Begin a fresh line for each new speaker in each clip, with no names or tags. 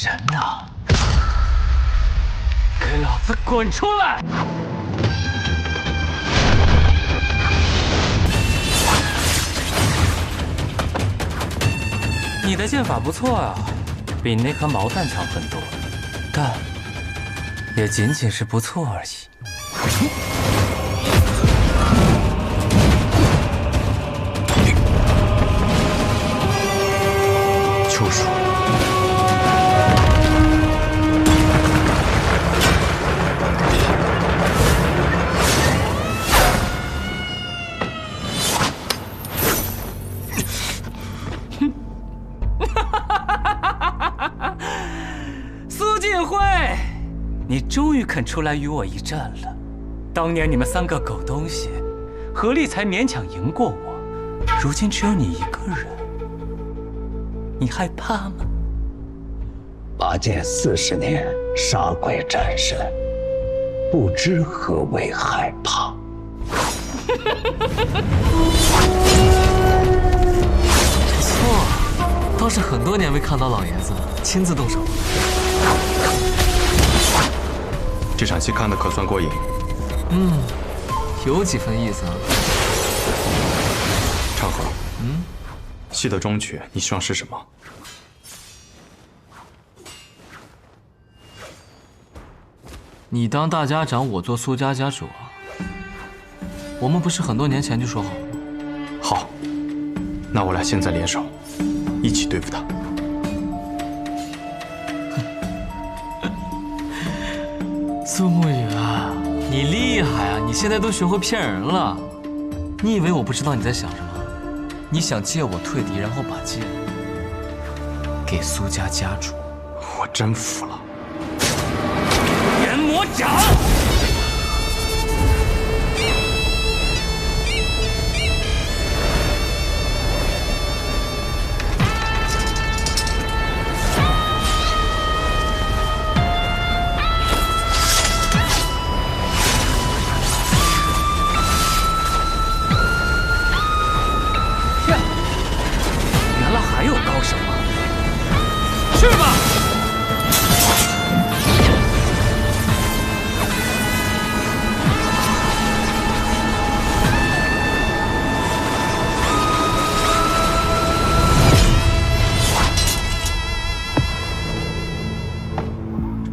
神呐！给老子滚出来！你的剑法不错啊，比那颗毛蛋强很多，但也仅仅是不错而已。
秋叔，
苏晋惠，你终于肯出来与我一战了。当年你们3个狗东西合力才勉强赢过我，如今只有你一个人，你害怕吗？
拔剑40年，杀鬼战神，不知何为害怕。
不错，倒是很多年没看到老爷子亲自动手。
这场戏看得可算过瘾。
有几分意思啊。
畅和，戏的终曲你希望是什么？
你当大家长，我做苏家家主啊？我们不是很多年前就说好了吗？
好，那我俩现在联手，一起对付他。
苏沐雨啊，你厉害啊！你现在都学会骗人了。你以为我不知道你在想什么？你想借我退敌，然后把剑给苏家家主。
我真服了。
炎魔掌！原来还有高手啊！去吧！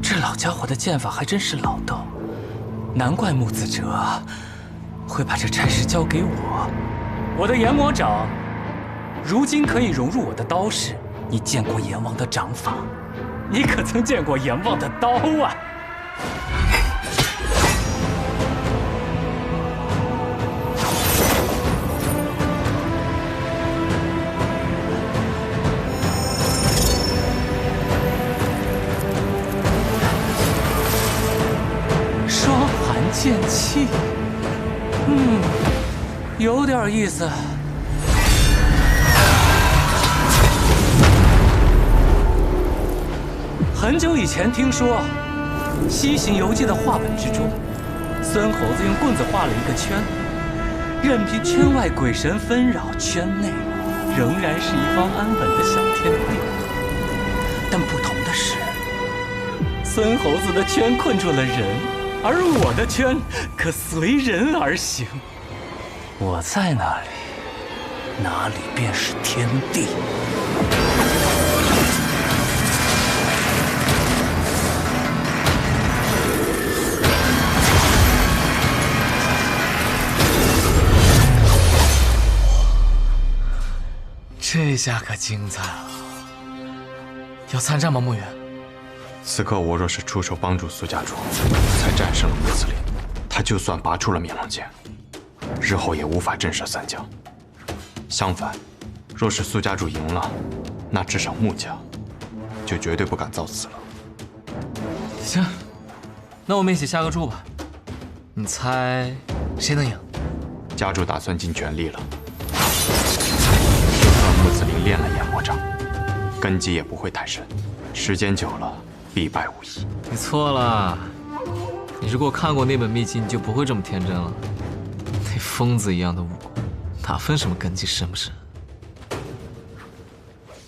这老家伙的剑法还真是老道，难怪木子哲会把这差事交给我。我的炎魔掌，如今可以融入我的刀式。你见过阎王的掌法，你可曾见过阎王的刀啊？双寒剑气，有点意思。很久以前听说，《西行游记》的画本之中，孙猴子用棍子画了一个圈，任凭圈外鬼神纷扰，圈内仍然是一方安稳的小天地。但不同的是，孙猴子的圈困住了人，而我的圈可随人而行。我在哪里，哪里便是天地。
这下可精彩了！要参战吗，沐雨？
此刻我若是出手帮助苏家主，才战胜了穆子林，他就算拔出了灭亡剑，日后也无法震慑三江。相反，若是苏家主赢了，那至少穆家就绝对不敢造次了。
行，那我们一起下个注吧。你猜谁能赢？
家主打算尽全力了。穆子林练了炎魔掌，根基也不会太深，时间久了必败无疑。
你错了，你如果看过那本秘籍，你就不会这么天真了。那疯子一样的武功，哪分什么根基深不深？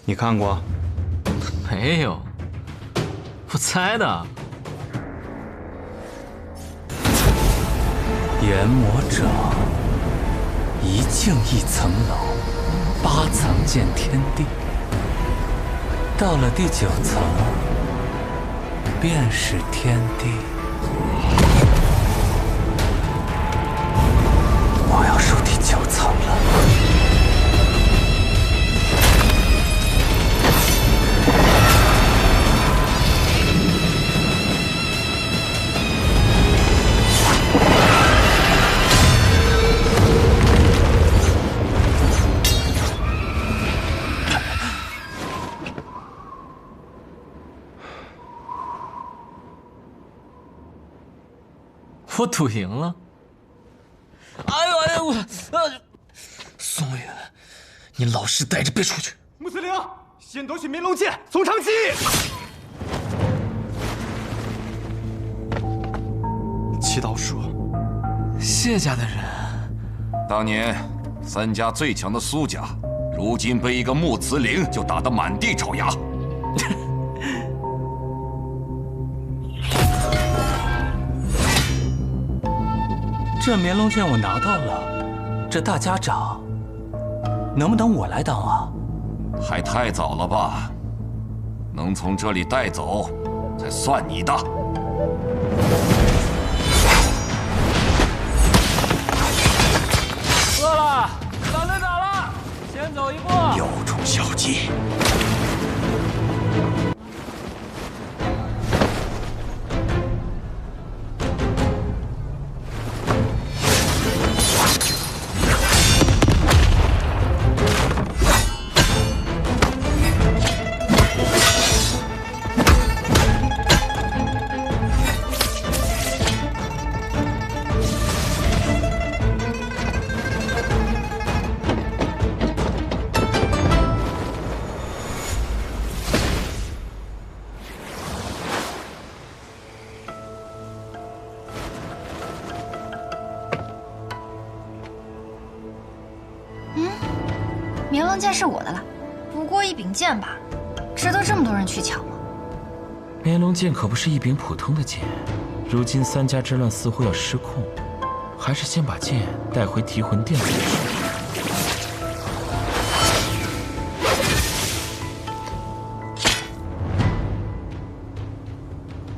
你看过？
没有，我猜的。
研磨者，一境一层楼，8层见天地。到了第9层，便是天地。我要入第9层了。
我赌赢了。哎呦，宋云，你老实待着，别出去。
穆司令，先夺取明龙剑，从长计。
祈祷说，
谢家的人，
当年3家最强的苏家，如今被一个穆慈陵就打得满地找牙。
这绵龙剑我拿到了，这大家长能不能我来当啊？
还太早了吧？能从这里带走，才算你的。
饿了，咱们打了，先走一步。
有种小计！
绵龙剑是我的了，不过一柄剑吧，值得这么多人去抢吗？
绵龙剑可不是一柄普通的剑，如今3家之乱似乎要失控，还是先把剑带回提魂殿再说。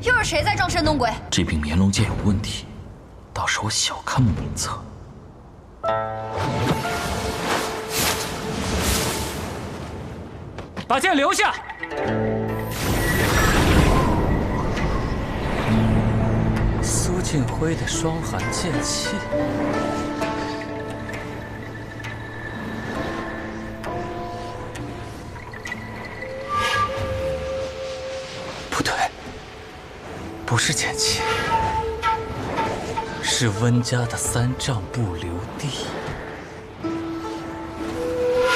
又是谁在装神弄鬼？
这柄绵龙剑有问题，倒是我小看慕名策。
把剑留下。苏庆辉的双寒剑气，不对，不是剑气，是温家的3丈不留地。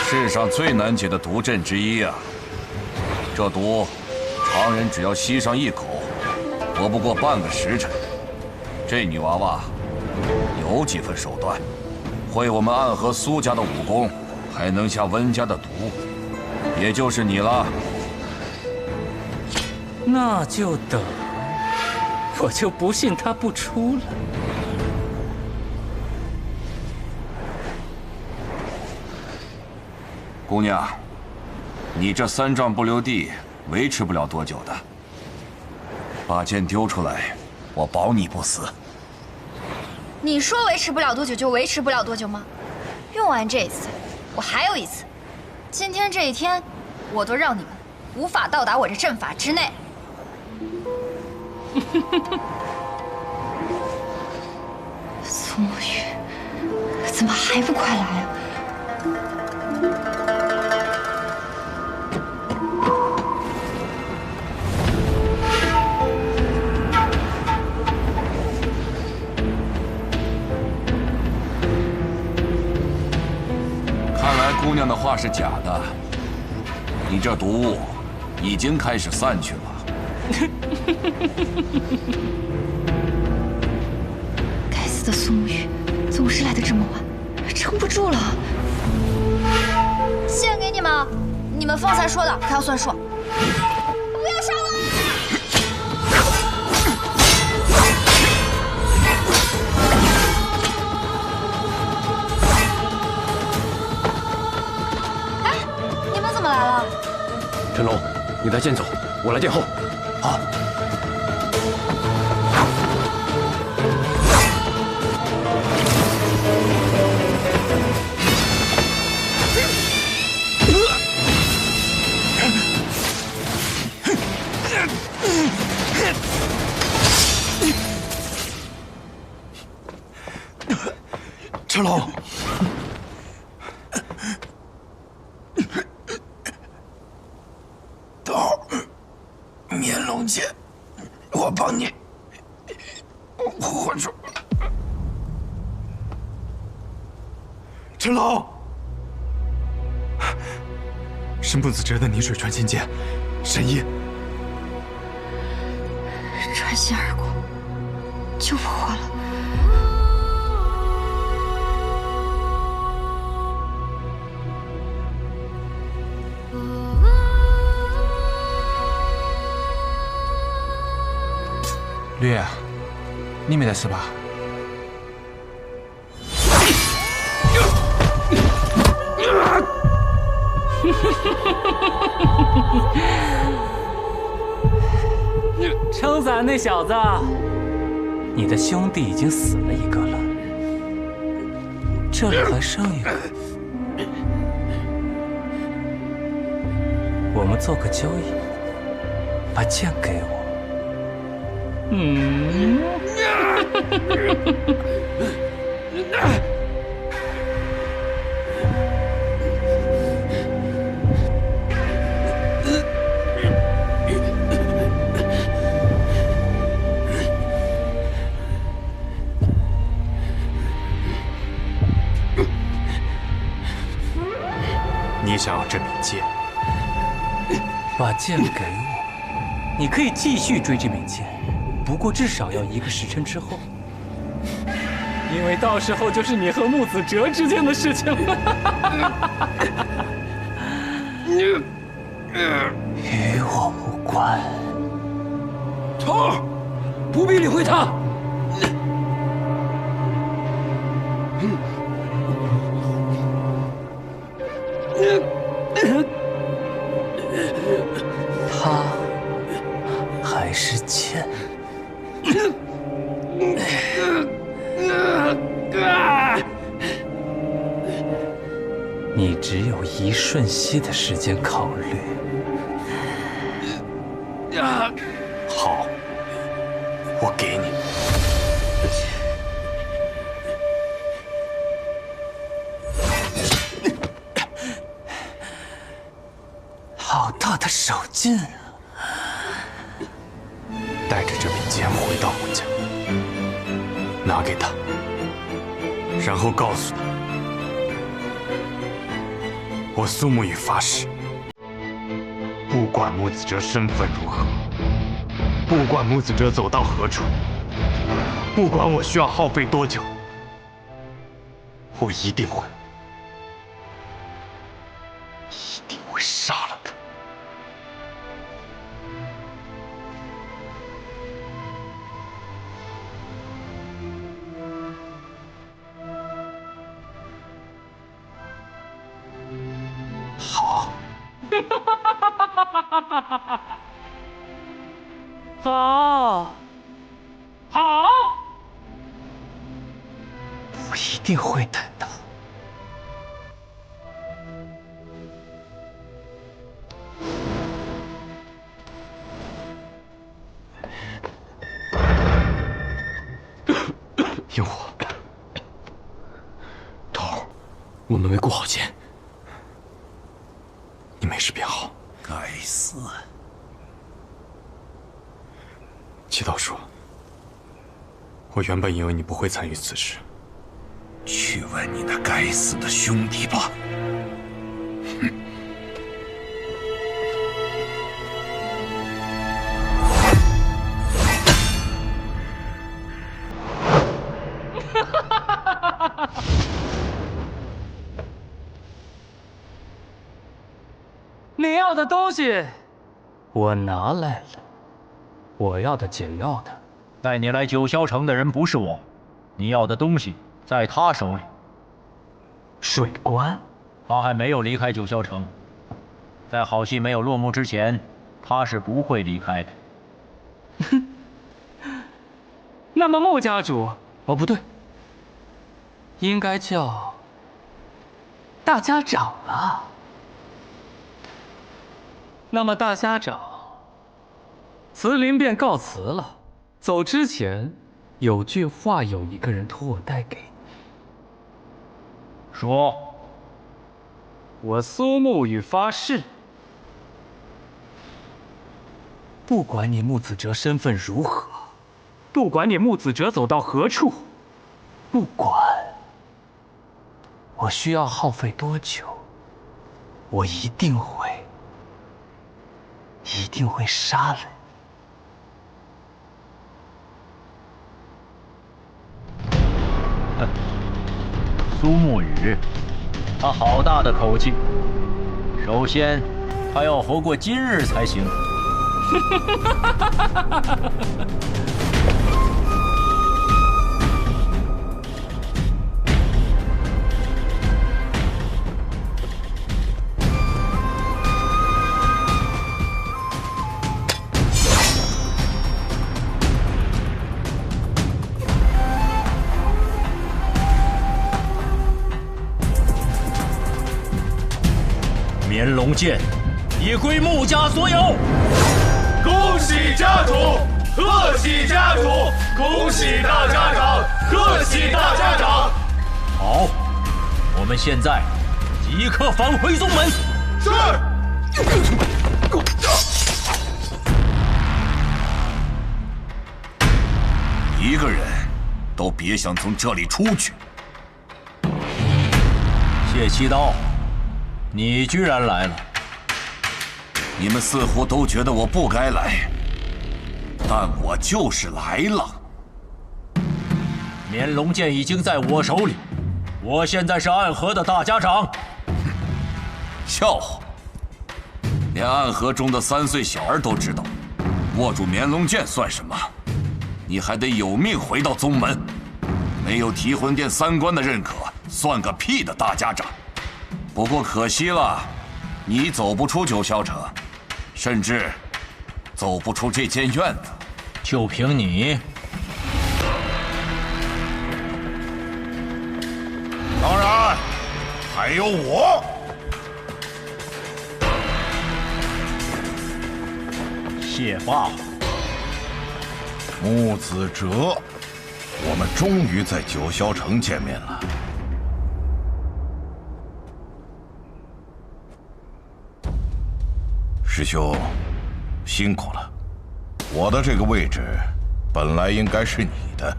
世上最难解的毒阵之一啊！这毒，常人只要吸上1口，活不过半个时辰。这女娃娃有几分手段，会我们暗河苏家的武功，还能下温家的毒，也就是你了。
那就等，我就不信他不出来。
姑娘，你这3丈不留地，维持不了多久的。把剑丢出来，我保你不死。
你说维持不了多久就维持不了多久吗？用完这一次，我还有一次。今天这一天，我都让你们无法到达我这阵法之内。苏墨雨，怎么还不快来啊？
姑娘的话是假的，你这毒物已经开始散去了。
该死的苏沐雨，总是来得这么晚，撑不住了。献给你们，你们方才说的可要算数。不要杀我！
陈龙，你带剑走，我来殿后。
好。陈龙，
刀，面龙剑，我帮你护住。
陈龙，是木子哲的泥水传心剑，神医。
穿心而过，救不活了。
绿叶，你没得事吧？
撑伞那小子，你的兄弟已经死了一个了，这里还剩一个。我们做个交易，把剑给我。
你想要这柄剑？
把剑给我，你可以继续追这柄剑，不过至少要1个时辰之后，因为到时候就是你和木子哲之间的事情了。
与我无关。
头，不必理会他。
他还是剑。你只有1瞬息的时间考虑。
好，我给你。
好大的手劲啊！
带着这柄剑回到木家，拿给他，然后告诉他，我苏沐雨发誓，不管木子哲身份如何，不管木子哲走到何处，不管我需要耗费多久，我一定会杀了他。好，
好，好，
我一定会等的。
萤火，
头，我们没顾好剑。
你没事便好。
该死！
祈祷说，我原本以为你不会参与此事。
去问你那该死的兄弟吧。
你要的东西，我拿来了。我要的解药的，
带你来九霄城的人不是我，你要的东西在他手里。
水关，
他还没有离开九霄城。在好戏没有落幕之前，他是不会离开的。
那么穆家主，哦不对，应该叫大家长了。那么大家长，慈林便告辞了。走之前，有句话有一个人托我带给你。
说，
我苏沐雨发誓，不管你穆子哲身份如何，不管你穆子哲走到何处，不管我需要耗费多久，我一定会杀了你。
苏沐雨，他好大的口气。首先，他要活过今日才行。炎龙剑已归穆家所有。
恭喜家主，贺喜家主，恭喜大家长，贺喜大家长。
好，我们现在即刻返回宗门。
是。
一个人都别想从这里出去。
谢七刀，你居然来了！
你们似乎都觉得我不该来，但我就是来了。
绵龙剑已经在我手里，我现在是暗河的大家长。
笑话！连暗河中的3岁小儿都知道，握住绵龙剑算什么？你还得有命回到宗门。没有提魂殿3关的认可，算个屁的大家长！不过可惜了，你走不出九霄城，甚至走不出这间院子。
就凭你？
当然，还有我。
谢爸。
穆子哲，我们终于在九霄城见面了。师兄，辛苦了。我的这个位置本来应该是你的，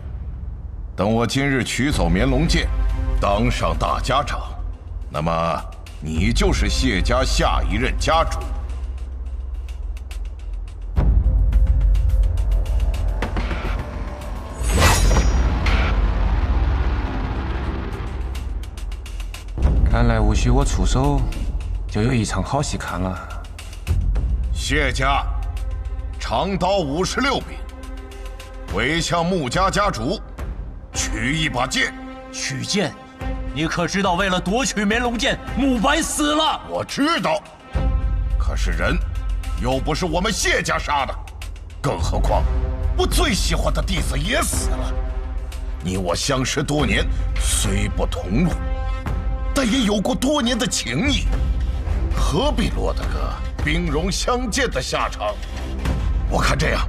等我今日取走绵龙剑，当上大家长，那么你就是谢家下一任家主。
看来无需我出手，就有一场好戏看了。
谢家长刀56柄，委向穆家家主取一把剑。
取剑？你可知道为了夺取绵龙剑，穆白死了？
我知道，可是人又不是我们谢家杀的，更何况我最喜欢的弟子也死了。你我相识多年，虽不同路，但也有过多年的情谊，何必落得个兵戎相见的下场？我看这样，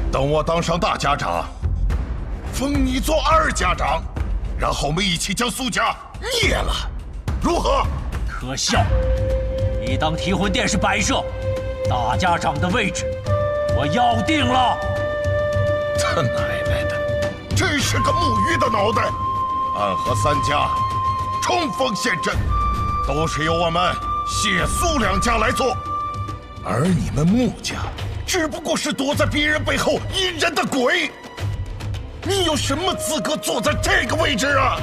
等我当上大家长，封你做2家长，然后我们一起将苏家灭了，如何？
可笑！你当提魂殿是摆设，大家长的位置我要定了。
他奶奶的，真是个木鱼的脑袋！暗河3家冲锋陷阵，都是由我们谢苏2家来做，而你们穆家只不过是躲在别人背后隐忍的鬼。你有什么资格坐在这个位置啊？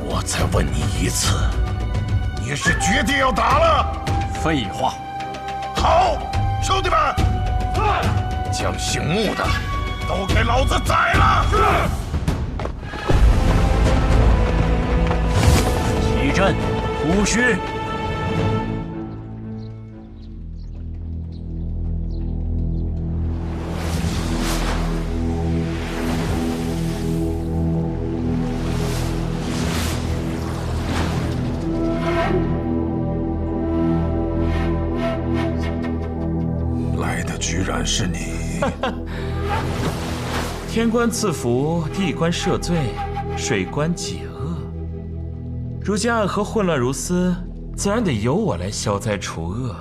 我再问你一次，你是决定要打了？
废话。
好，兄弟们，将姓穆的都给老子宰了！是。
对阵，不虚。
来的居然是你！
天官赐福，地官赦罪，水官解厄。如今暗河混乱如斯，自然得由我来消灾除恶。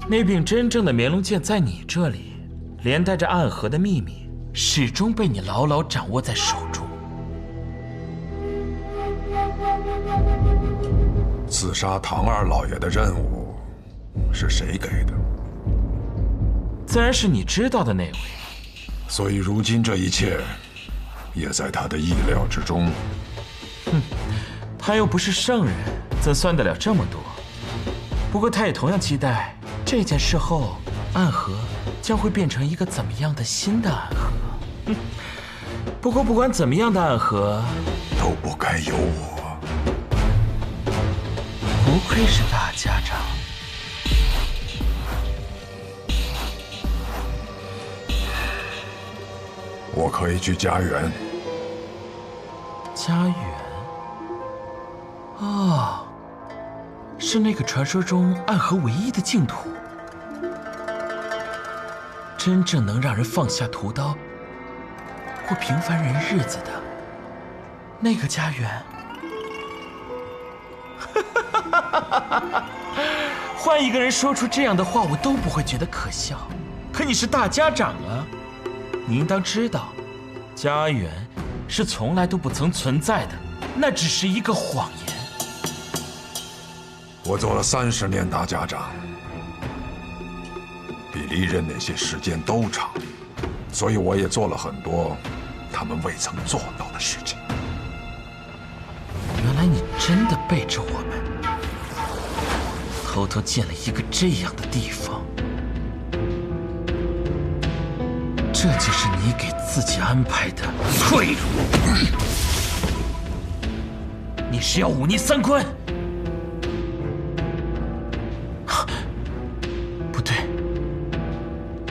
那柄真正的绵龙剑在你这里，连带着暗河的秘密，始终被你牢牢掌握在手中。
刺杀唐二老爷的任务是谁给的？
自然是你知道的那位。
所以如今这一切也在他的意料之中。
哼，他又不是圣人，怎算得了这么多？不过他也同样期待这件事后，暗河将会变成一个怎么样的新的暗河。哼，不过不管怎么样的暗河，
都不该有我。
不愧是大家长。
我可以去家园。
家园？哦，是那个传说中暗河唯一的净土。真正能让人放下屠刀，过平凡人日子的那个家园。换一个人说出这样的话，我都不会觉得可笑。可你是大家长啊，你应当知道，家园是从来都不曾存在的，那只是一个谎言。
我做了30年大家长，比离任那些时间都长，所以我也做了很多他们未曾做到的事情。
原来你真的背着我们，偷偷建了一个这样的地方。这就是你给自己安排的退路。你是要忤逆三观？不对，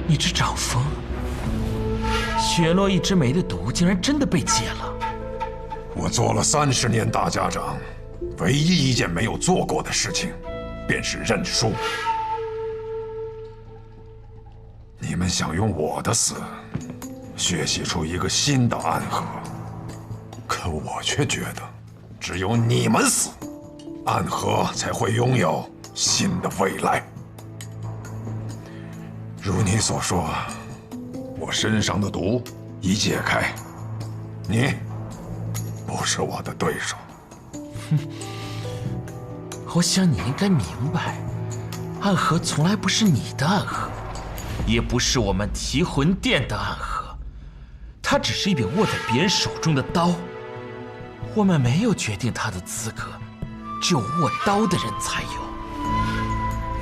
你这长风，雪落一枝梅的毒竟然真的被解了。
我做了30年大家长，唯一一件没有做过的事情，便是认输。你们想用我的死学习出一个新的暗河，可我却觉得，只有你们死，暗河才会拥有新的未来。如你所说，我身上的毒已解开，你不是我的对手。
哼，我想你应该明白，暗河从来不是你的暗河，也不是我们提魂殿的暗河，它只是一柄握在别人手中的刀。我们没有决定它的资格，只有握刀的人才有。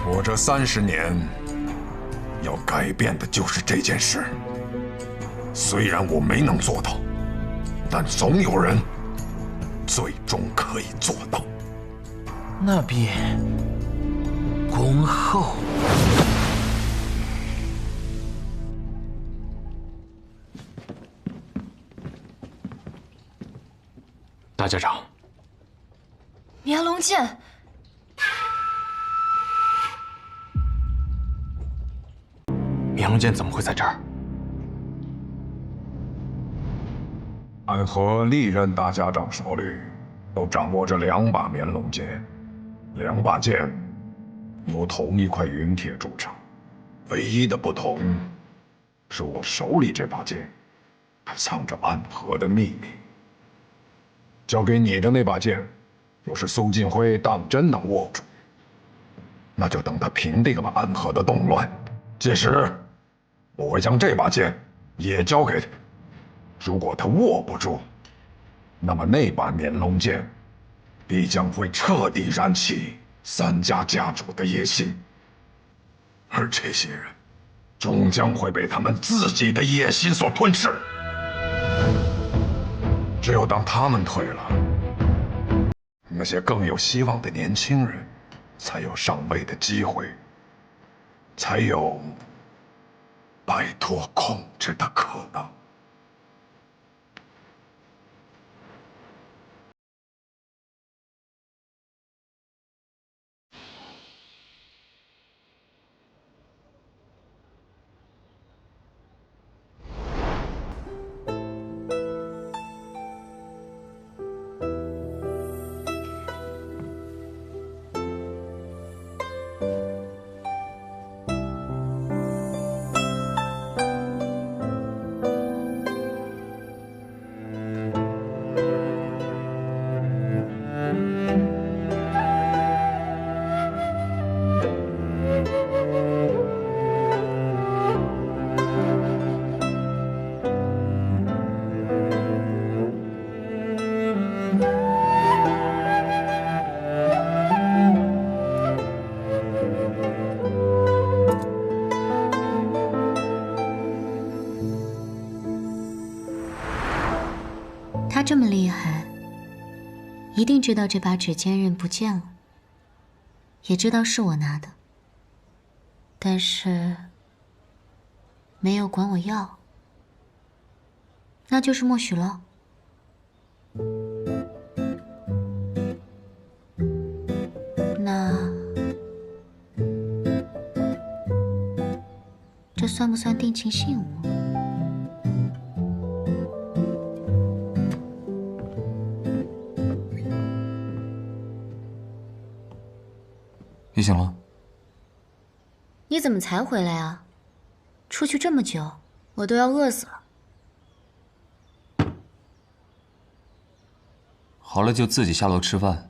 我这30年要改变的就是这件事。虽然我没能做到，但总有人最终可以做到。
那便恭候。
大家长，
绵龙剑。
绵龙剑怎么会在这儿？
暗河历任大家长手里都掌握着2把绵龙剑，2把剑由同一块云铁铸成，唯一的不同是我手里这把剑还藏着暗河的秘密。交给你的那把剑，若是苏晋辉当真能握住，那就等他平定了暗河的动乱，届时我会将这把剑也交给他。如果他握不住，那么那把绵龙剑必将会彻底燃起3家家主的野心，而这些人终将会被他们自己的野心所吞噬。
只有当他们退了，那些更有希望的年轻人才有上位的机会，才有摆脱控制的可能。
他这么厉害，一定知道这把指尖刃不见了，也知道是我拿的，但是没有管我要，那就是默许了。那这算不算定情信物？
你醒了？
你怎么才回来啊？出去这么久，我都要饿死了。
好了，就自己下楼吃饭。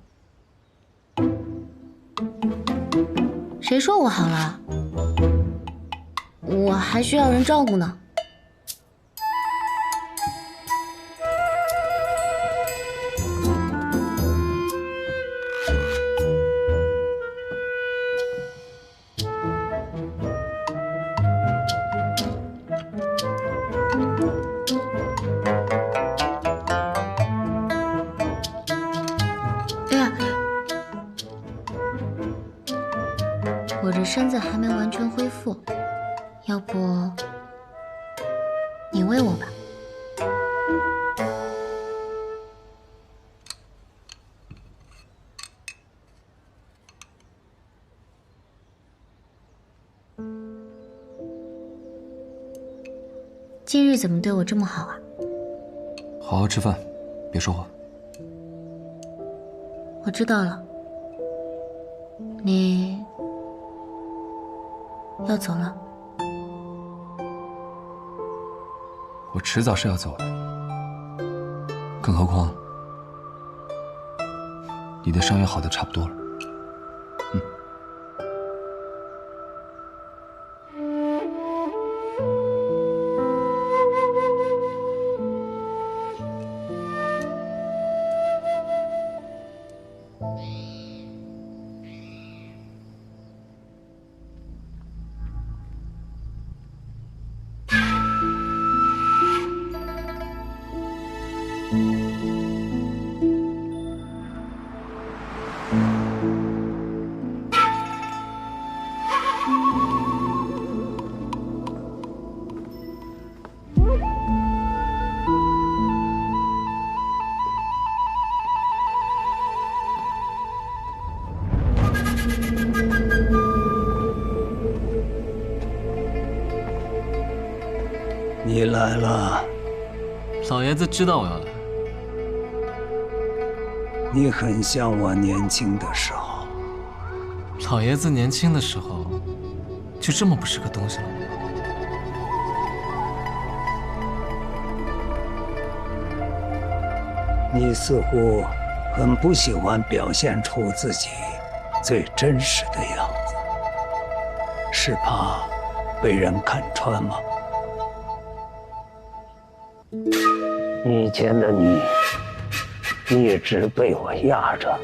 谁说我好了？我还需要人照顾呢。我这身子还没完全恢复，要不你喂我吧。今日怎么对我这么好啊？
好好吃饭，别说话。
我知道了，你要走了。
我迟早是要走的，更何况你的伤也好的差不多了。
你来了，
老爷子知道我要来。
你很像我年轻的时候。
老爷子年轻的时候，就这么不是个东西了吗？
你似乎很不喜欢表现出自己最真实的样子，是怕被人看穿吗？以前的你一直被我压着，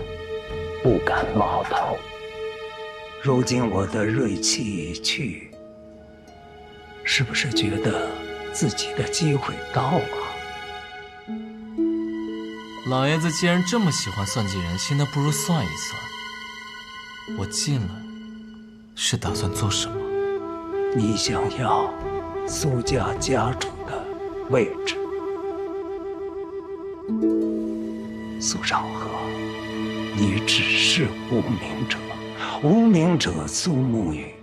不敢冒头。如今我的锐气已去，是不是觉得自己的机会到了？
老爷子既然这么喜欢算计人心，那不如算一算，我进来是打算做什么？
你想要苏家家主的位置，苏长河，你只是无名者，无名者苏沐雨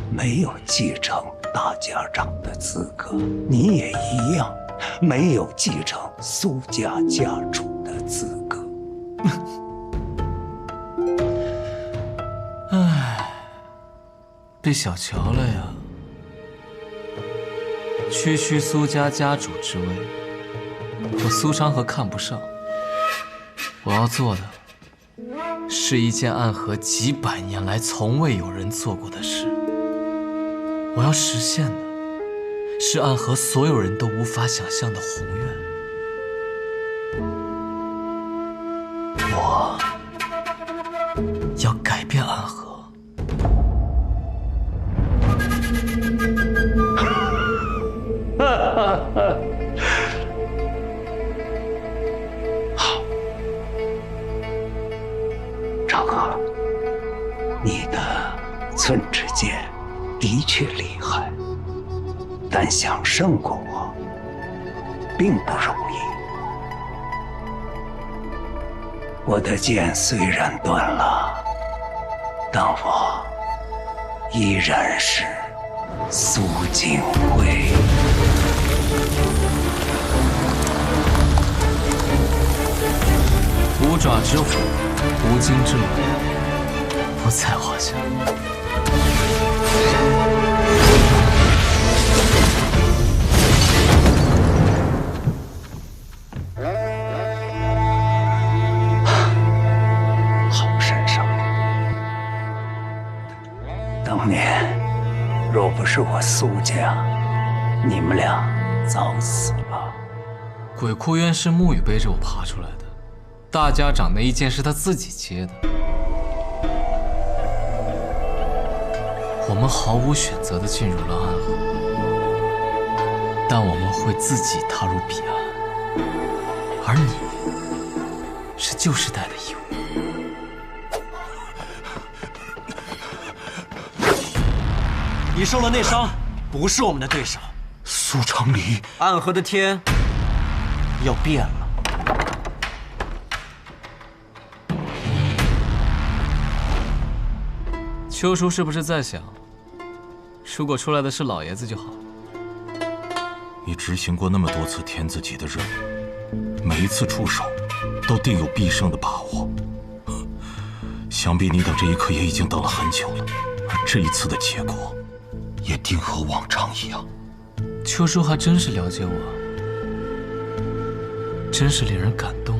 没有继承大家长的资格，你也一样没有继承苏家家主的资格。
唉，被小瞧了呀！区区苏家家主之位，我苏长河看不上。我要做的，是一件暗河几百年来从未有人做过的事。我要实现的，是暗河所有人都无法想象的宏愿。我要改变暗河。
好，长河，你的寸之剑的确厉害，但想胜过我并不容易。我的剑虽然断了，但我依然是苏景辉。
五爪之虎，无尽之龙，不在话下。
好身手！当年若不是我苏家，你们俩早死了。
鬼窟渊是沐雨背着我爬出来的，大家长那一剑是他自己接的。我们毫无选择地进入了暗河，但我们会自己踏入彼岸，而你是旧时代的义务。
你受了内伤，不是我们的对手。
苏长离，
暗河的天要变了。
邱叔是不是在想，如果出来的是老爷子就好？
你执行过那么多次天字级的任务，每一次出手都定有必胜的把握。想必你等这一刻也已经等了很久了，而这一次的结果也定和往常一样。
邱叔还真是了解我，真是令人感动。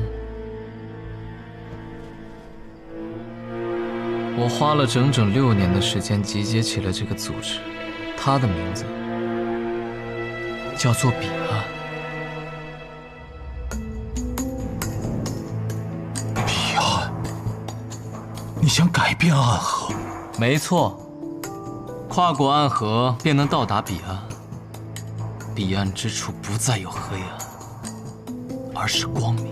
我花了整整6年的时间集结起了这个组织，它的名字叫做彼岸。
彼岸？你想改变暗河？
没错，跨过暗河便能到达彼岸。彼岸之处不再有黑暗，而是光明。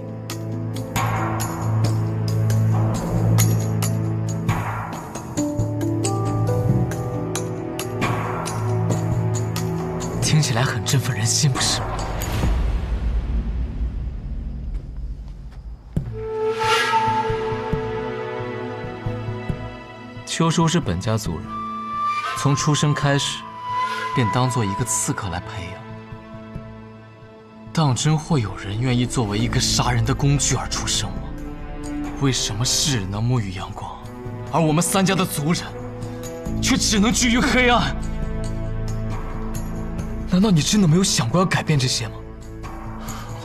听起来很振奋人心，不是吗？邱叔是本家族人，从出生开始便当做一个刺客来培养。当真会有人愿意作为一个杀人的工具而出生吗？为什么世人能沐浴阳光，而我们三家的族人却只能居于黑暗？难道你真的没有想过要改变这些吗？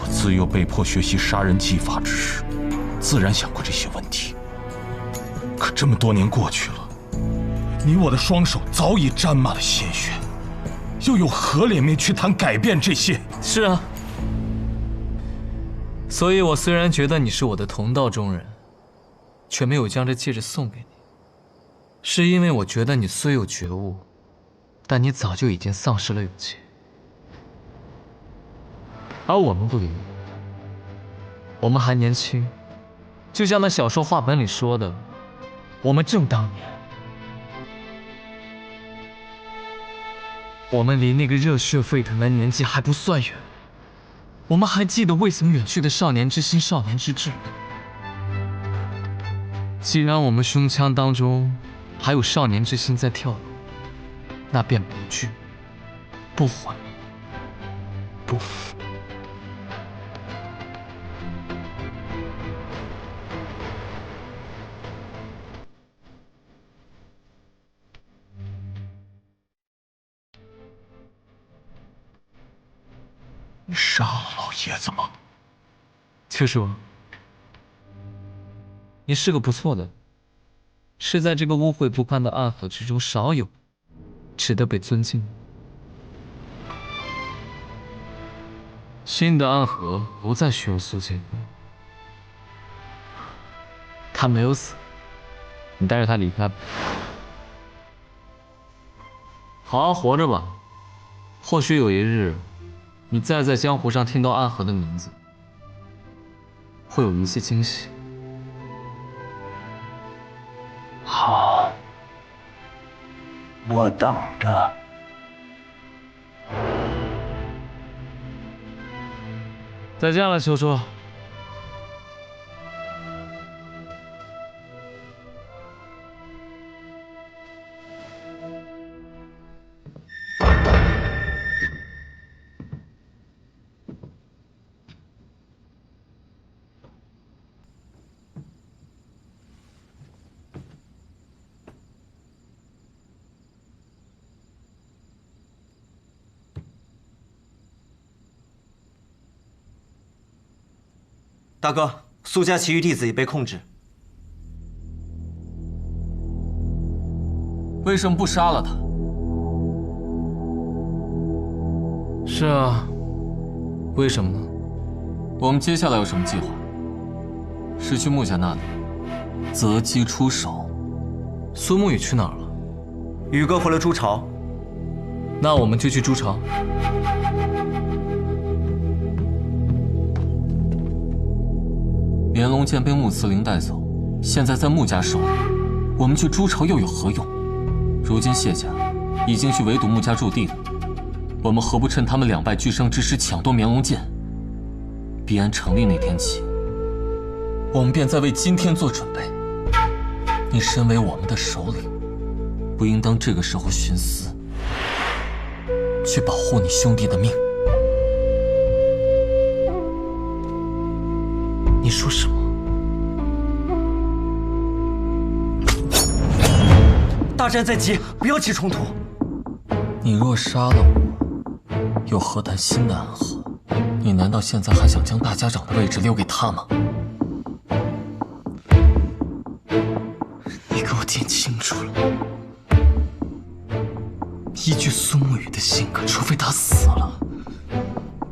我自幼被迫学习杀人技法之时，自然想过这些问题。可这么多年过去了，你我的双手早已沾满了鲜血，又有何脸面去谈改变这些？
是啊，所以我虽然觉得你是我的同道中人，却没有将这戒指送给你，是因为我觉得你虽有觉悟，但你早就已经丧失了勇气。而我们不一样，我们还年轻，就像那小说话本里说的，我们正当年。我们离那个热血沸腾的年纪还不算远。我们还记得未曾远去的少年之心、少年之志。既然我们胸腔当中还有少年之心在跳动，那便不惧、不缓、不服。
你杀了老爷子吗？
秋叔，你是个不错的，是在这个污秽不堪的暗河之中少有值得被尊敬的。新的暗河不再需要苏建，他没有死，你带着他离开吧，好好活着吧。或许有一日，你再在江湖上听到暗河的名字，会有一些惊喜。
好，我等着。
再见了，秋叔。
大哥，苏家其余弟子已被控制。
为什么不杀了他？是啊，为什么呢？我们接下来有什么计划？是去穆家那里，择机出手。苏沐雨去哪儿了？
宇哥回了朱巢。
那我们就去朱巢。炎龙剑被穆慈灵带走，现在在穆家手里，我们去朱巢又有何用？如今谢家已经去围堵穆家驻地了，我们何不趁他们两败俱伤之时抢夺绵龙剑？必安成立那天起，我们便在为今天做准备。你身为我们的首领，不应当这个时候徇私，去保护你兄弟的命。你说什么？
大战在即，不要起冲突。
你若杀了我，又何谈新的暗河？你难道现在还想将大家长的位置留给他吗？你给我听清楚了，依据苏沐雨的性格，除非他死了，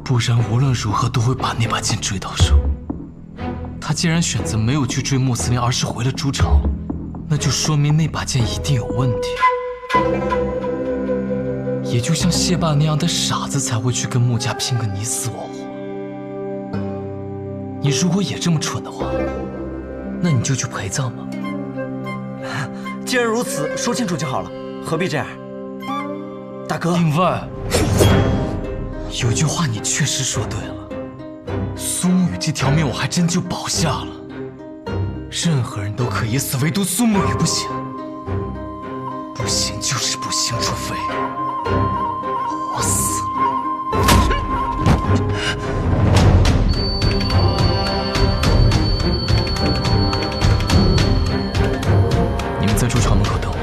不然无论如何都会把那把剑追到手。他既然选择没有去追穆斯林，而是回了朱巢，那就说明那把剑一定有问题。也就像谢霸那样的傻子才会去跟穆家拼个你死我活。你如果也这么蠢的话，那你就去陪葬吧。
既然如此，说清楚就好了，何必这样？大哥，
另外，有句话你确实说对了。苏沐雨这条命我还真就保下了，任何人都可以死，唯独苏沐雨不行。不行就是不行，除非我死了。你们在朱巢门口等我。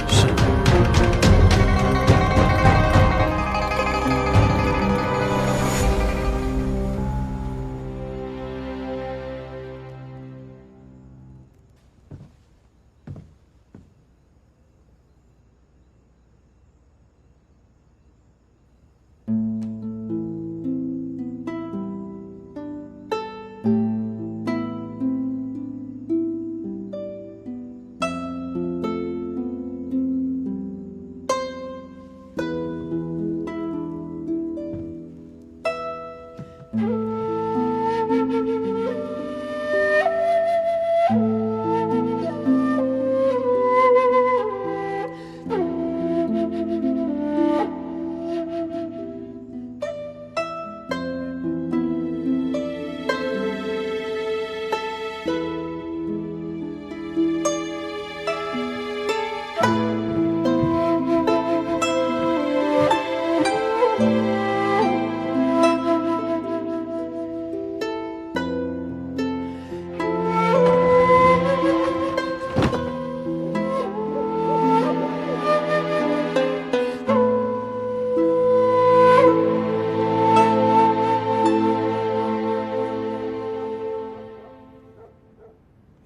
是。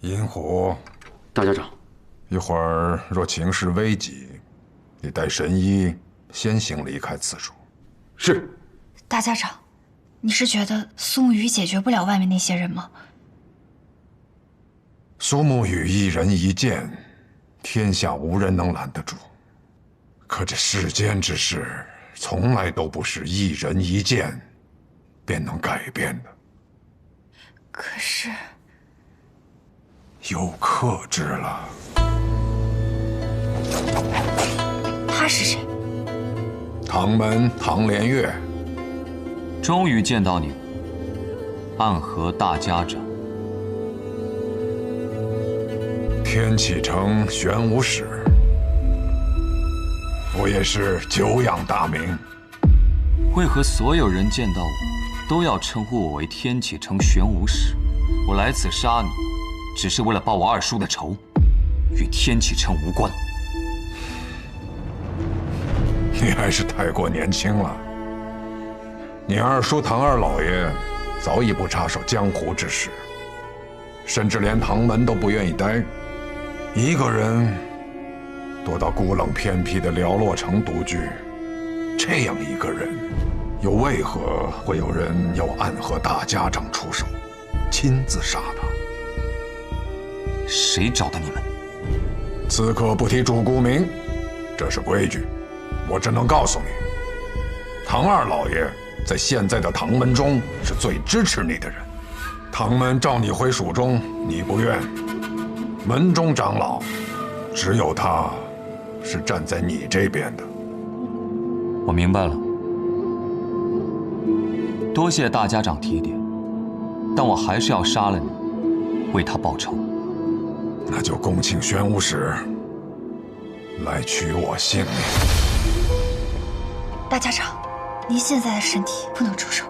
银虎，
大家长，
一会儿若情势危急，你带神医先行离开此处。
是。
大家长，你是觉得苏沐雨解决不了外面那些人吗？
苏沐雨一人一剑，天下无人能拦得住。可这世间之事，从来都不是一人一剑便能改变的。
可是，
有克制了。
他是谁？
唐门唐连月。
终于见到你了，暗河大家长。
天启城玄武使，我也是久仰大名。
为何所有人见到我，都要称呼我为天启城玄武使？我来此杀你，只是为了报我二叔的仇，与天启城无关。
你还是太过年轻了。你二叔唐二老爷早已不插手江湖之事，甚至连唐门都不愿意待，一个人躲到孤冷偏僻的寥落城独居。这样一个人，又为何会有人要暗河大家长出手，亲自杀他？
谁找的你们？
此刻不提主顾名，这是规矩。我只能告诉你，唐二老爷在现在的唐门中是最支持你的人。唐门召你回蜀中，你不愿。门中长老，只有他是站在你这边的。
我明白了，多谢大家长提点，但我还是要杀了你，为他报仇。
那就恭请玄武使来取我性命。
大家长，您现在的身体不能出手。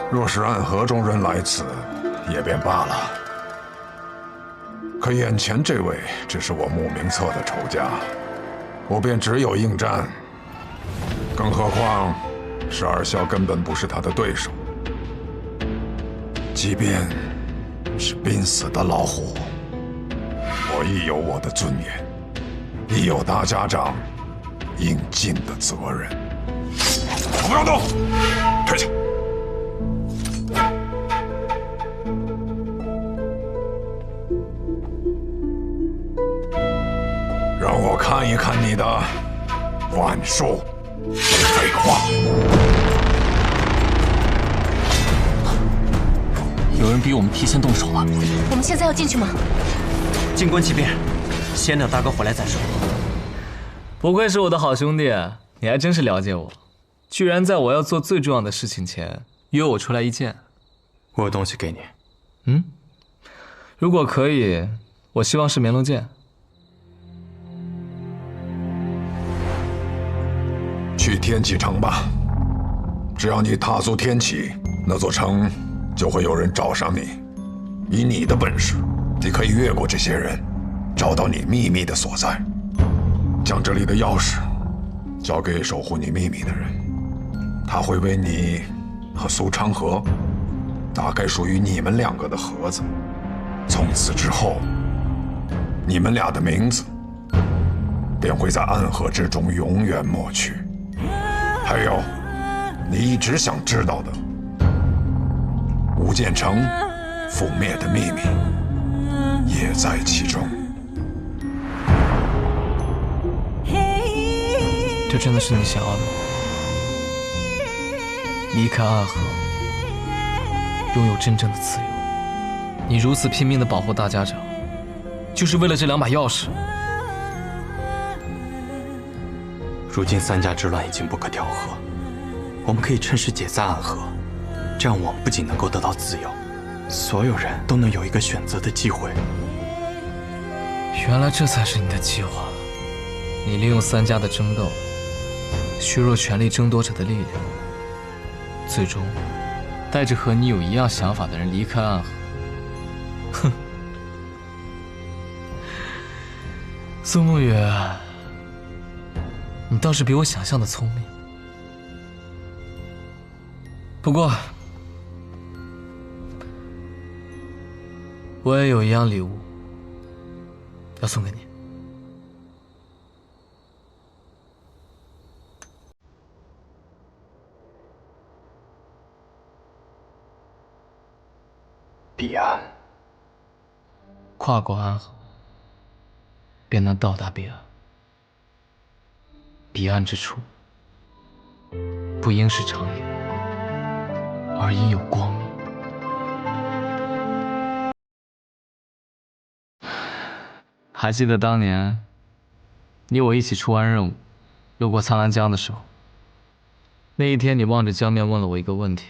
若是暗河中人来此，也便罢了。可眼前这位只是我慕名册的仇家，我便只有应战。更何况十二萧根本不是他的对手。即便是濒死的老虎，我亦有我的尊严，亦有大家长应尽的责任。不要动，退下。让我看一看你的腕术。废话。
有人比我们提前动手了。
我们现在要进去吗？
静观其变，先等大哥回来再说。
不愧是我的好兄弟，你还真是了解我，居然在我要做最重要的事情前约我出来一见。
我有东西给你。
嗯，如果可以，我希望是绵龙剑。
去天启城吧，只要你踏足天启，那座城就会有人找上你。以你的本事，你可以越过这些人，找到你秘密的所在，将这里的钥匙交给守护你秘密的人，他会为你和苏昌河打开属于你们两个的盒子。从此之后，你们俩的名字便会在暗河之中永远抹去。还有，你一直想知道的无间城覆灭的秘密，也在其中。
这真的是你想要的吗？离开暗河，拥有真正的自由。你如此拼命地保护大家长，就是为了这2把钥匙。
如今3家之乱已经不可调和，我们可以趁势解散暗河，这样我们不仅能够得到自由，所有人都能有一个选择的机会。
原来这才是你的计划。你利用3家的争斗，削弱权力争夺者的力量，最终带着和你有一样想法的人离开暗河。哼，苏沐雨，你倒是比我想象的聪明。不过，我也有一样礼物要送给你。
彼岸，
跨过安河，便能到达彼岸。彼岸之处，不应是长夜，而应有光明。还记得当年你我一起出完任务，路过苍兰江的时候，那一天你望着江面问了我一个问题，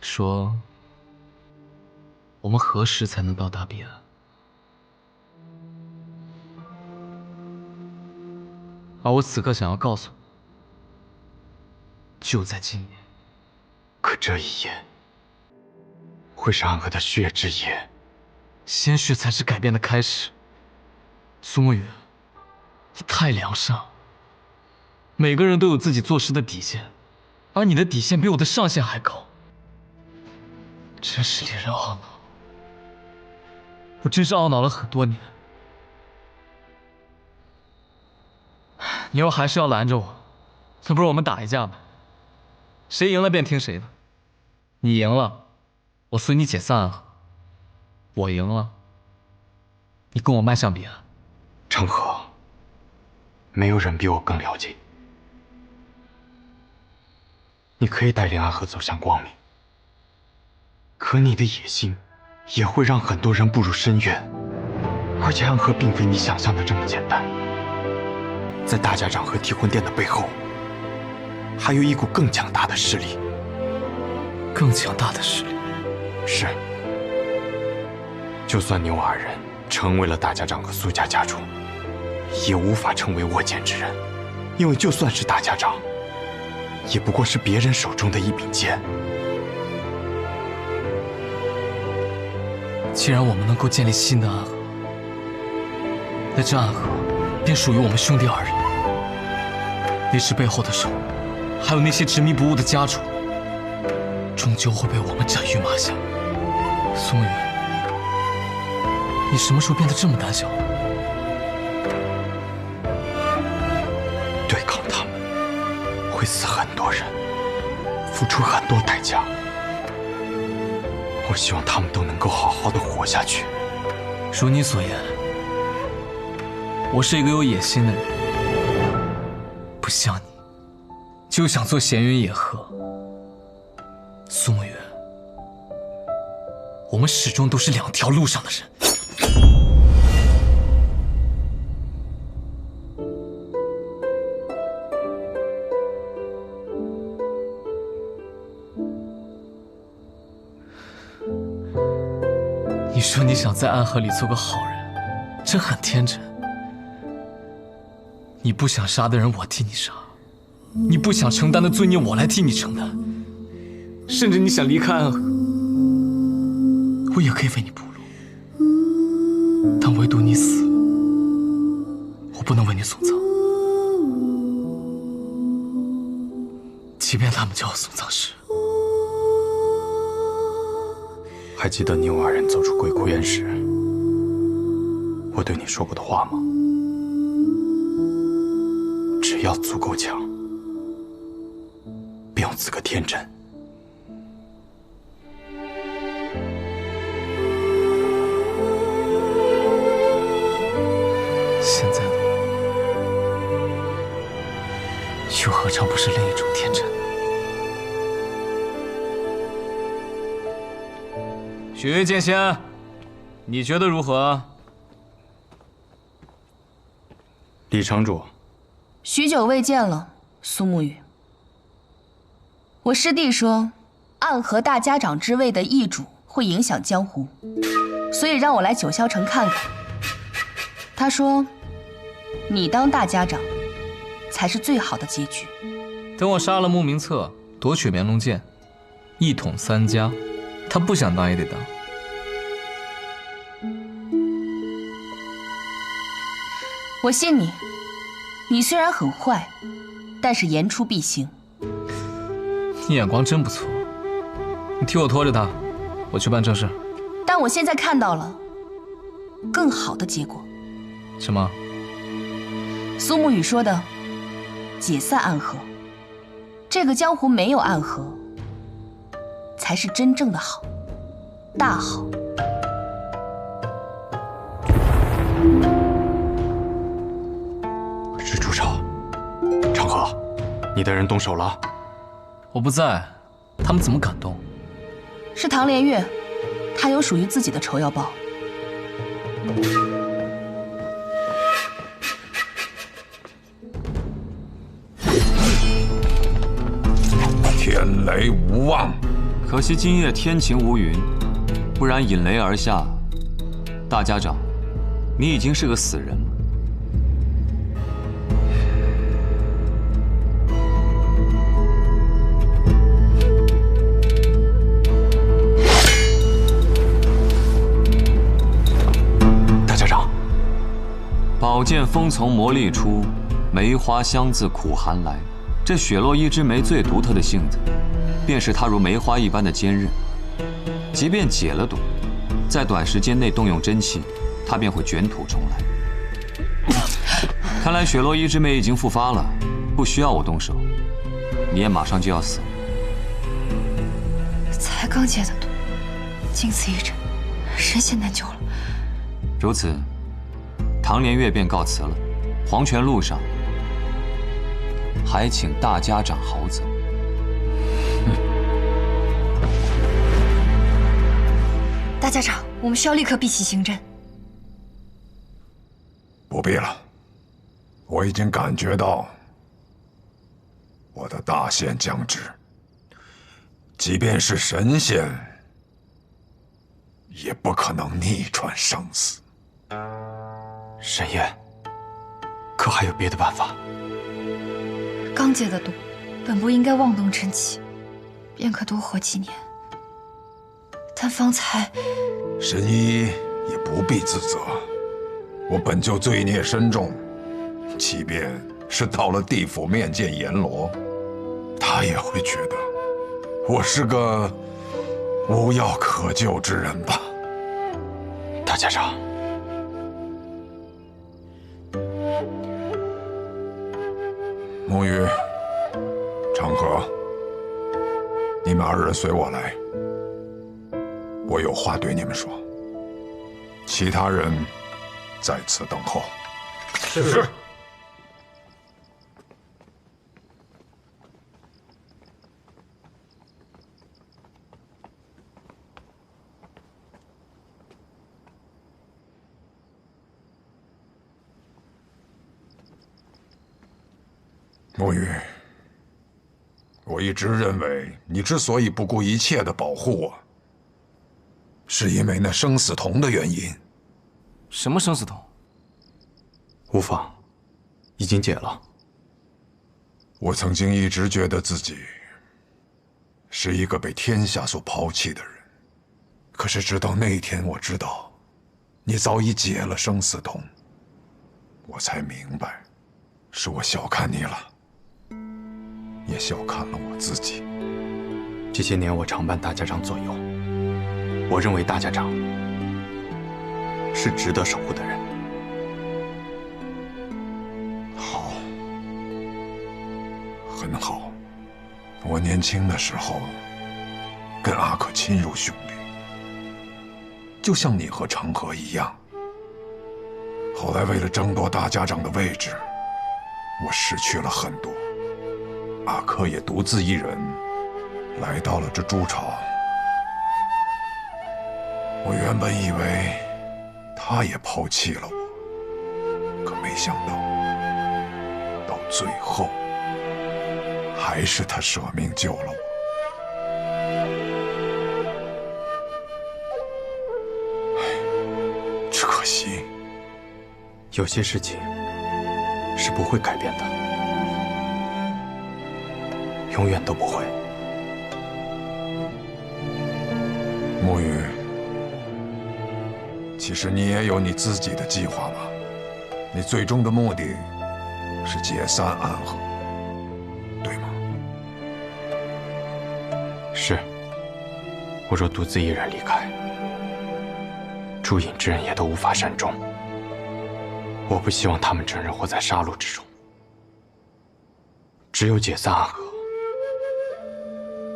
说我们何时才能到达彼岸？而我此刻想要告诉你，就在今年。
可这一夜，会是暗河的血之夜，
鲜血才是改变的开始。苏沐雨，你太良善了。每个人都有自己做事的底线，而你的底线比我的上限还高，真是令人懊恼。我真是懊恼了很多年。你要还是要拦着我，那不如我们打一架吧，谁赢了便听谁的。你赢了，我随你解散暗河；我赢了，你跟我迈向彼岸。
成河，没有人比我更了解你。可以带领暗河走向光明，可你的野心也会让很多人步入深渊。而且暗河并非你想象的这么简单，在大家长和提魂殿的背后，还有一股更强大的势力。
更强大的势力？
是。就算你我二人成为了大家长和苏家家主，也无法成为握剑之人，因为就算是大家长，也不过是别人手中的一柄剑。
既然我们能够建立新的暗河，那这暗河便属于我们兄弟二人。历史背后的手，还有那些执迷不悟的家主，终究会被我们斩于马下。苏沐雨，你什么时候变得这么胆小了？
对抗他们会死很多人，付出很多代价。我希望他们都能够好好的活下去。
如你所言，我是一个有野心的人，不像你，就想做闲云野鹤。苏沐雨，我们始终都是两条路上的人。你说你想在暗河里做个好人，这很天真。你不想杀的人，我替你杀；你不想承担的罪孽，我来替你承担。甚至你想离开暗河，我也可以为你铺路。但唯独你死了，我不能为你送葬。即便他们叫我送葬师。
还记得你我二人走出鬼窟院时，我对你说过的话吗？只要足够强，便有资格天真。
现在的我，又何尝不是另一种天真？雪月剑仙，你觉得如何？
李城主，
许久未见了，苏沐雨。我师弟说，暗河大家长之位的易主会影响江湖，所以让我来九霄城看看。他说，你当大家长，才是最好的结局。
等我杀了穆明策，夺取绵龙剑，一统三家，他不想当也得当。
我信你，你虽然很坏，但是言出必行。
你眼光真不错，你替我拖着他，我去办正事。
但但我现在看到了更好的结果。
什么？
苏沐雨说的解散暗河，这个江湖没有暗河，才是真正的好，大好。
是朱超，长河，你的人动手了。
我不在，他们怎么敢动？
是唐连月，他有属于自己的仇要报。
天雷无望，
可惜今夜天晴无云，不然引雷而下。大家长，你已经是个死人了。
大家长，
宝剑锋从磨砺出，梅花香自苦寒来。这雪落一枝梅最独特的性子，便是它如梅花一般的坚韧。即便解了毒，在短时间内动用真气，它便会卷土重来。看来雪落一枝梅已经复发了，不需要我动手，你也马上就要死了。
才刚解的毒，经此一战，神仙难救了。
如此，唐连月便告辞了。黄泉路上，还请大家长好走。
大家长，我们需要立刻闭起行阵。
不必了，我已经感觉到我的大限将至，即便是神仙，也不可能逆转生死。
沈燕，可还有别的办法？
刚解的毒，本不应该妄动真气，便可多活几年。但方才，
神医也不必自责，我本就罪孽深重，即便是到了地府面见阎罗，他也会觉得我是个无药可救之人吧。
大家长，
沐雨、长河，你们二人随我来，我有话对你们说。其他人在此等候。
是。
沐雨，我一直认为你之所以不顾一切的保护我，是因为那生死瞳的原因。
什么生死瞳？
无妨，已经解了。
我曾经一直觉得自己是一个被天下所抛弃的人，可是直到那一天，我知道你早已解了生死瞳，我才明白，是我小看你了，也小看了我自己。
这些年我常伴大家长左右，我认为大家长是值得守护的人。
好，很好。我年轻的时候跟阿可亲如兄弟，就像你和长河一样。后来为了争夺大家长的位置，我失去了很多。阿珂也独自一人来到了这朱朝。我原本以为他也抛弃了我，可没想到，到最后还是他舍命救了我。只可惜，
有些事情是不会改变的，永远都不会。
沐雨，其实你也有你自己的计划吧？你最终的目的是解散暗河，对吗？
是。我若独自一人离开，诸隐之人也都无法善终。我不希望他们整日活在杀戮之中。只有解散暗河，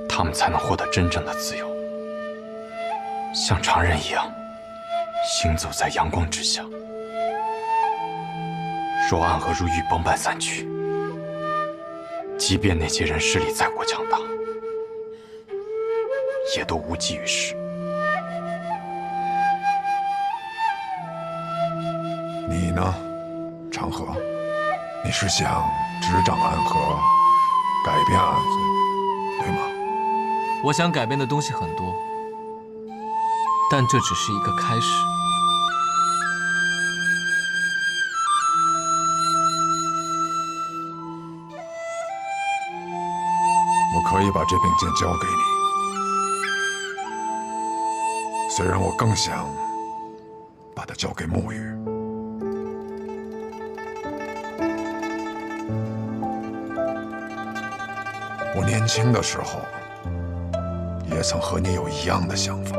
他们才能获得真正的自由，像常人一样行走在阳光之下。若暗河如雨崩般散去，即便那些人势力再过强大，也都无济于事。
你呢，长河？你是想执掌暗河，改变暗河，对吗？
我想改变的东西很多，但这只是一个开始。
我可以把这柄剑交给你，虽然我更想把它交给沐雨。我年轻的时候也曾和你有一样的想法，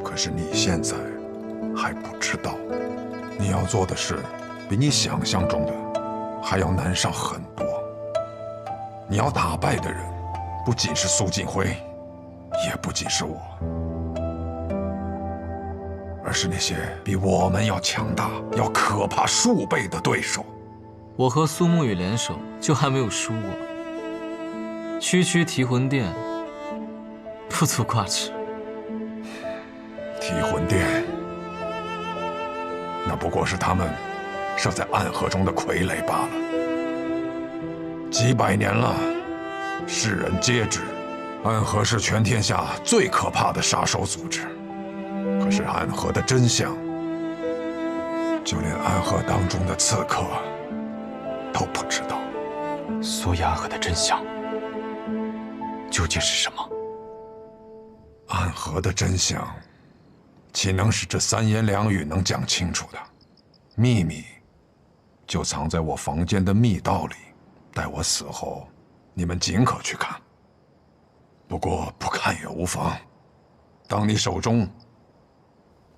可是你现在还不知道，你要做的事比你想象中的还要难上很多。你要打败的人不仅是苏锦辉，也不仅是我，而是那些比我们要强大、要可怕数倍的对手。
我和苏沐雨联手，就还没有输过。区区提魂殿，不足挂齿。
提魂殿，那不过是他们设在暗河中的傀儡罢了。几百年了，世人皆知，暗河是全天下最可怕的杀手组织。可是暗河的真相，就连暗河当中的刺客都不知道。
所以暗河的真相究竟是什么？
暗河的真相，岂能是这三言两语能讲清楚的？秘密就藏在我房间的密道里，待我死后，你们尽可去看。不过不看也无妨，当你手中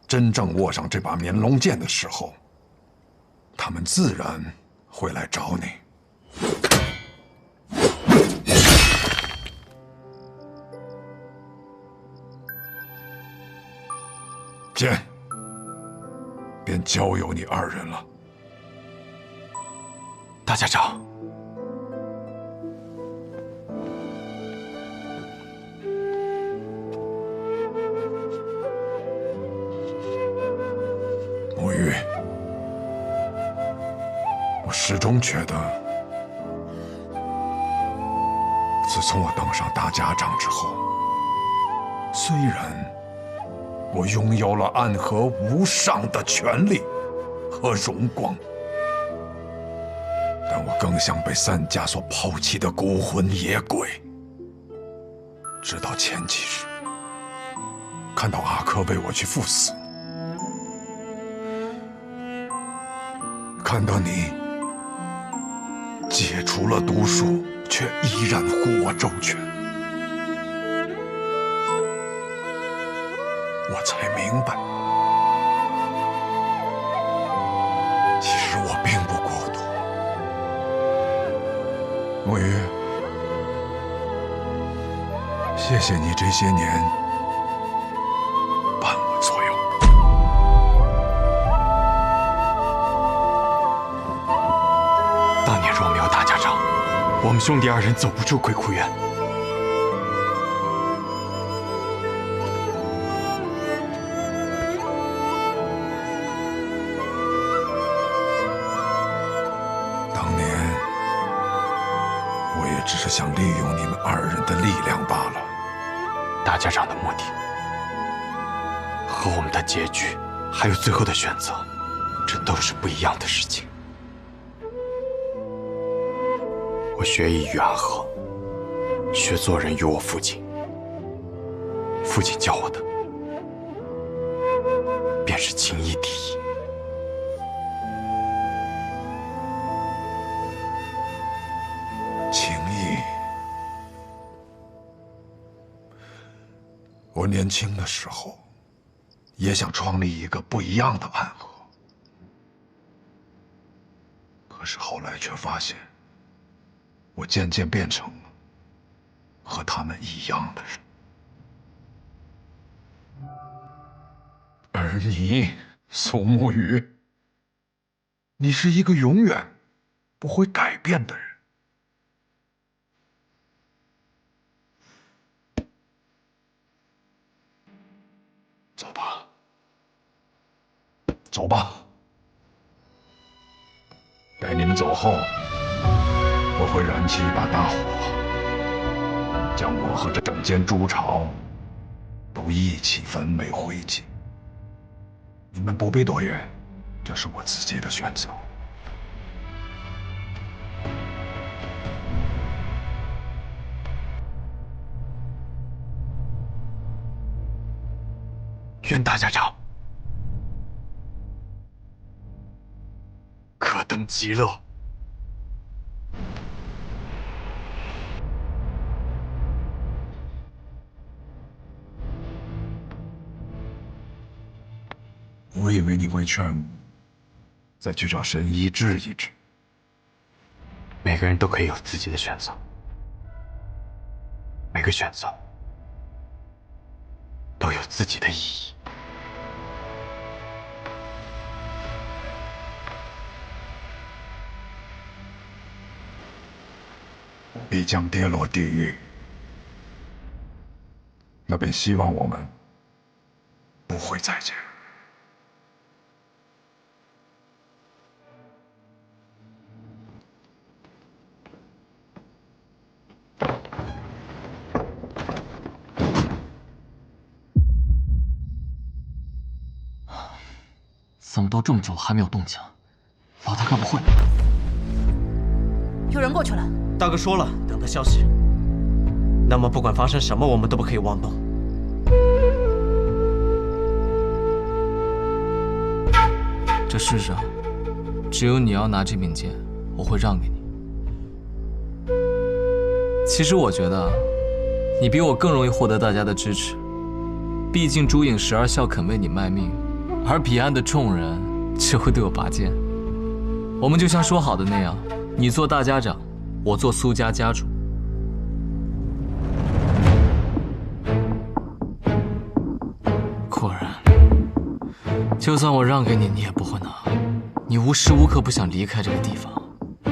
真正握上这把绵龙剑的时候，他们自然会来找你。剑便交由你二人了。
大家长，
沐雨，我始终觉得，自从我当上大家长之后，虽然我拥有了暗河无上的权力和荣光，但我更像被三家所抛弃的孤魂野鬼。直到前几日，看到阿珂为我去赴死，看到你解除了毒术，却依然护我周全，我才明白，其实我并不孤独。沐雨，谢谢你这些年伴我左右。
当年若没有大家长，我们兄弟二人走不出鬼窟院。
只是想利用你们二人的力量罢了。
大家长的目的和我们的结局，还有最后的选择，这都是不一样的事情。我学艺于暗河，学做人于我父亲。父亲教我的，便是情义第一。
情义。我年轻的时候，也想创立一个不一样的暗河。可是后来却发现，我渐渐变成了和他们一样的人。而你，苏沐雨，你是一个永远不会改变的人。走吧，走吧。待你们走后，我会燃起一把大火，将我和这整间猪巢都一起焚没灰烬。你们不必多言，这是我自己的选择。
愿大家长可登极乐。
我以为你会劝我再去找神医治一治。
每个人都可以有自己的选择，每个选择都有自己的意义。
必将跌落地狱，那便希望我们不会再见。
怎么都这么久了还没有动静？老大该不会……
有人过去了。
大哥说了，等他消息。那么不管发生什么，我们都不可以妄动。
这世上，只有你要拿这柄剑，我会让给你。其实我觉得，你比我更容易获得大家的支持。毕竟朱颖12孝肯为你卖命，而彼岸的众人只会对我拔剑。我们就像说好的那样，你做大家长，我做苏家家主。果然，就算我让给你，你也不会拿。你无时无刻不想离开这个地方，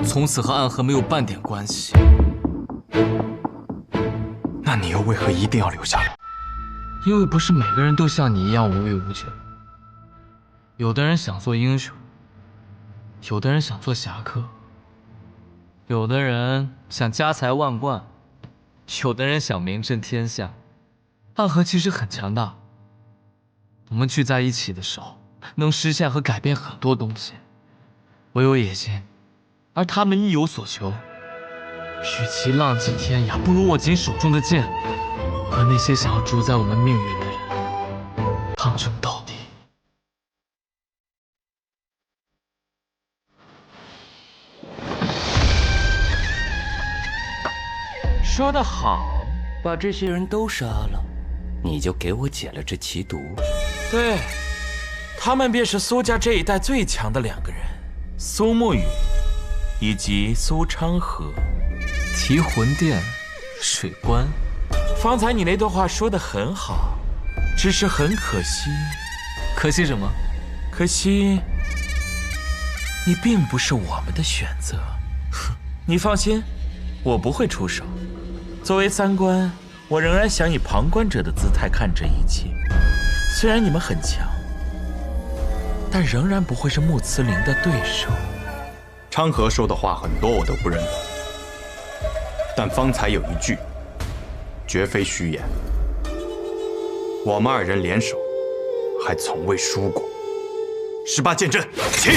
从此和暗河没有半点关系。
那你又为何一定要留下来？
因为不是每个人都像你一样无欲无求。有的人想做英雄，有的人想做侠客，有的人想家财万贯，有的人想名震天下。暗河其实很强大，我们聚在一起的时候，能实现和改变很多东西。我有野心，而他们亦有所求。与其浪迹天涯，不如握紧手中的剑，和那些想要主宰我们命运的人抗争到底。
说得好，把这些人都杀了，你就给我解了这奇毒。
对，他们便是苏家这一代最强的2个人，苏沐雨以及苏昌河。
提魂殿，水关。
方才你那段话说得很好，只是很可惜。
可惜什么？
可惜你并不是我们的选择。你放心，我不会出手。作为三观，我仍然想以旁观者的姿态看这一切。虽然你们很强，但仍然不会是穆慈林的对手。
昌河说的话很多我都不认同，但方才有一句，绝非虚言。我们2人联手，还从未输过。18剑阵，起！